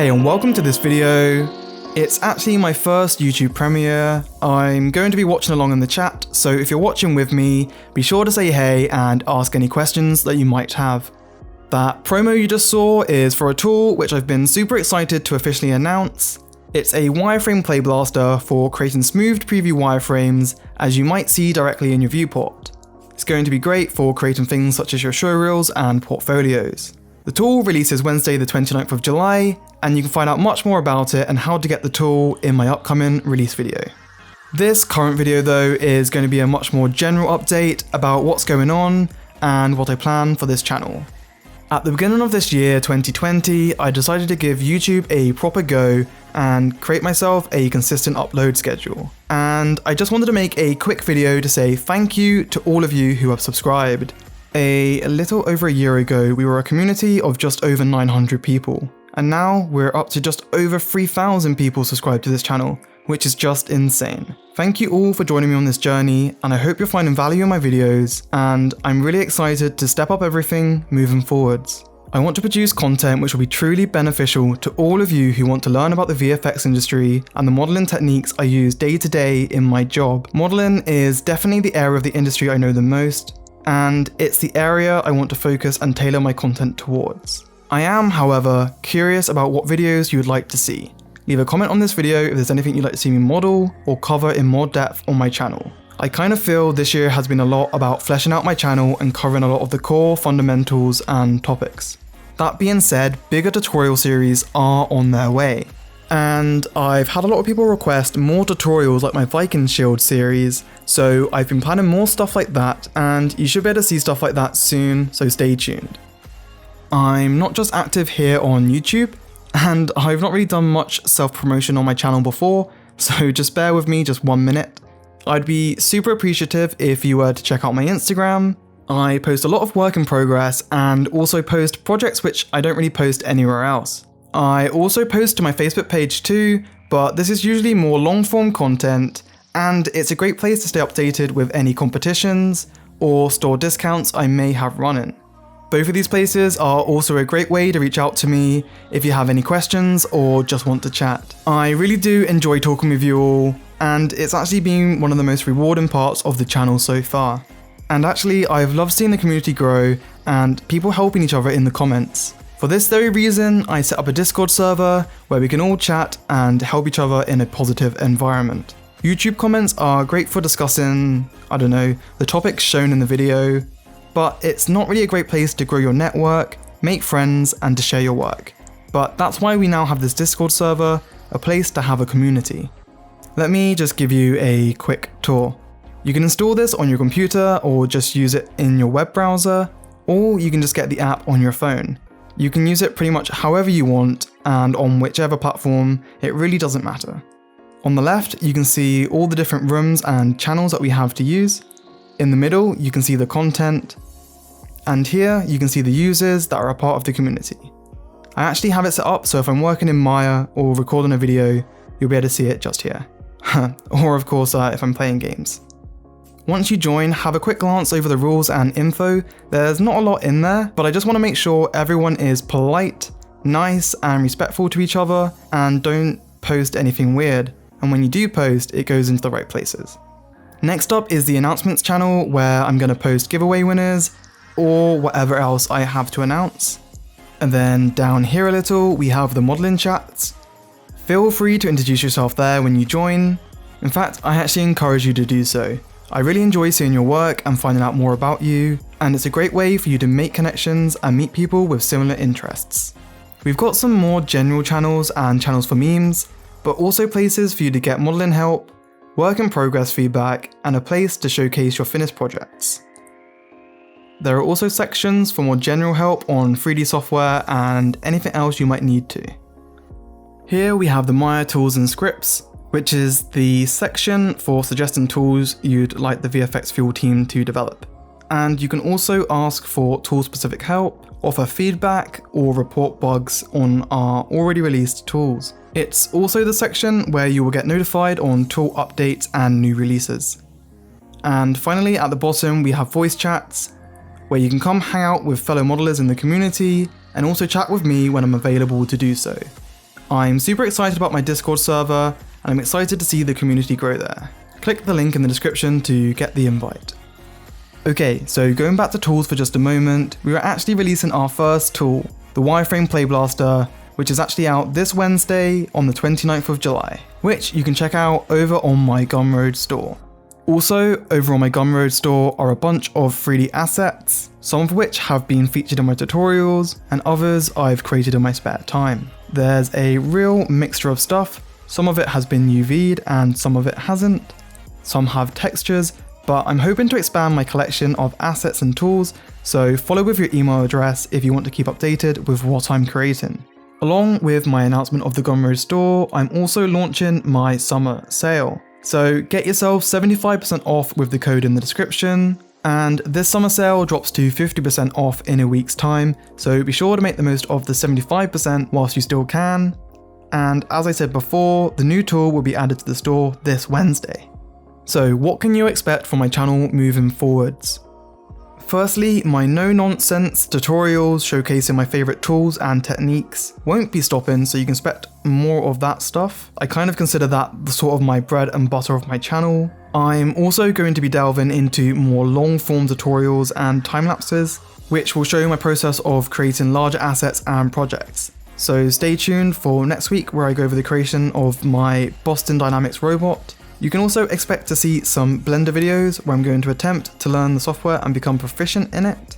Hey and welcome to this video. It's actually my first YouTube premiere. I'm going to be watching along in the chat, so if you're watching with me, be sure to say hey and ask any questions that you might have. That promo you just saw is for a tool which I've been super excited to officially announce. It's a Wireframe Playblaster for creating smoothed preview wireframes, as you might see directly in your viewport. It's going to be great for creating things such as your showreels and portfolios. The tool releases Wednesday the 29th of July, and you can find out much more about it and how to get the tool in my upcoming release video. This current video though is going to be a much more general update about what's going on and what I plan for this channel. At the beginning of this year, 2020, I decided to give YouTube a proper go and create myself a consistent upload schedule. And I just wanted to make a quick video to say thank you to all of you who have subscribed. A little over a year ago, we were a community of just over 900 people. And now we're up to just over 3,000 people subscribed to this channel, which is just insane. Thank you all for joining me on this journey, and I hope you're finding value in my videos, and I'm really excited to step up everything moving forwards. I want to produce content which will be truly beneficial to all of you who want to learn about the VFX industry and the modeling techniques I use day to day in my job. Modeling is definitely the area of the industry I know the most, and it's the area I want to focus and tailor my content towards. I am, however, curious about what videos you would like to see. Leave a comment on this video if there's anything you'd like to see me model or cover in more depth on my channel. I kind of feel this year has been a lot about fleshing out my channel and covering a lot of the core fundamentals and topics. That being said, bigger tutorial series are on their way. And I've had a lot of people request more tutorials like my Viking Shield series, so I've been planning more stuff like that, and you should be able to see stuff like that soon, so stay tuned. I'm not just active here on YouTube, and I've not really done much self-promotion on my channel before, so just bear with me just 1 minute. I'd be super appreciative if you were to check out my Instagram. I post a lot of work in progress and also post projects which I don't really post anywhere else. I also post to my Facebook page too, but this is usually more long-form content, and it's a great place to stay updated with any competitions or store discounts I may have running. Both of these places are also a great way to reach out to me if you have any questions or just want to chat. I really do enjoy talking with you all, and it's actually been one of the most rewarding parts of the channel so far. And actually, I've loved seeing the community grow and people helping each other in the comments. For this very reason, I set up a Discord server where we can all chat and help each other in a positive environment. YouTube comments are great for discussing, the topics shown in the video, but it's not really a great place to grow your network, make friends, and to share your work. But that's why we now have this Discord server, a place to have a community. Let me just give you a quick tour. You can install this on your computer or just use it in your web browser, or you can just get the app on your phone. You can use it pretty much however you want and on whichever platform, it really doesn't matter. On the left, you can see all the different rooms and channels that we have to use. In the middle, you can see the content. And here, you can see the users that are a part of the community. I actually have it set up so if I'm working in Maya or recording a video, you'll be able to see it just here. Or of course, if I'm playing games. Once you join, have a quick glance over the rules and info. There's not a lot in there, but I just want to make sure everyone is polite, nice, and respectful to each other, and don't post anything weird. And when you do post, it goes into the right places. Next up is the announcements channel, where I'm going to post giveaway winners, or whatever else I have to announce. And then down here a little, we have the modeling chats. Feel free to introduce yourself there when you join. In fact, I actually encourage you to do so. I really enjoy seeing your work and finding out more about you, and it's a great way for you to make connections and meet people with similar interests. We've got some more general channels and channels for memes, but also places for you to get modeling help, work in progress feedback, and a place to showcase your finished projects. There are also sections for more general help on 3D software and anything else you might need to. Here we have the Maya tools and scripts, which is the section for suggesting tools you'd like the VFX field team to develop. And you can also ask for tool-specific help, offer feedback, or report bugs on our already released tools. It's also the section where you will get notified on tool updates and new releases. And finally, at the bottom, we have voice chats, where you can come hang out with fellow modelers in the community, and also chat with me when I'm available to do so. I'm super excited about my Discord server, and I'm excited to see the community grow there. Click the link in the description to get the invite. Okay, so going back to tools for just a moment, we are actually releasing our first tool, the Wireframe Playblaster, which is actually out this Wednesday on the 29th of July, which you can check out over on my Gumroad store. Also, over on my Gumroad store are a bunch of 3D assets, some of which have been featured in my tutorials, and others I've created in my spare time. There's a real mixture of stuff, some of it has been UV'd and some of it hasn't. Some have textures, but I'm hoping to expand my collection of assets and tools, so follow with your email address if you want to keep updated with what I'm creating. Along with my announcement of the Gumroad store, I'm also launching my summer sale. So get yourself 75% off with the code in the description, and this summer sale drops to 50% off in a week's time, so be sure to make the most of the 75% whilst you still can. And as I said before, the new tool will be added to the store this Wednesday. So what can you expect from my channel moving forwards? Firstly, my no-nonsense tutorials showcasing my favourite tools and techniques won't be stopping, so you can expect more of that stuff. I kind of consider that the sort of my bread and butter of my channel. I'm also going to be delving into more long-form tutorials and time-lapses, which will show you my process of creating larger assets and projects. So stay tuned for next week where I go over the creation of my Boston Dynamics robot. You can also expect to see some Blender videos where I'm going to attempt to learn the software and become proficient in it.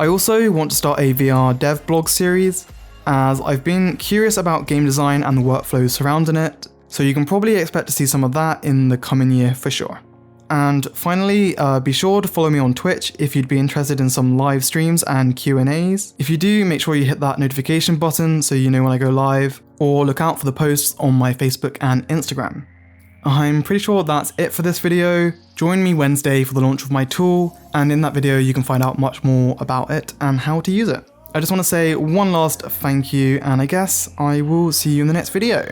I also want to start a VR dev blog series, as I've been curious about game design and the workflows surrounding it, so you can probably expect to see some of that in the coming year for sure. And finally, be sure to follow me on Twitch if you'd be interested in some live streams and Q&As. If you do, make sure you hit that notification button so you know when I go live, or look out for the posts on my Facebook and Instagram. I'm pretty sure that's it for this video. Join me Wednesday for the launch of my tool, and in that video you can find out much more about it and how to use it. I just want to say one last thank you, and I guess I will see you in the next video.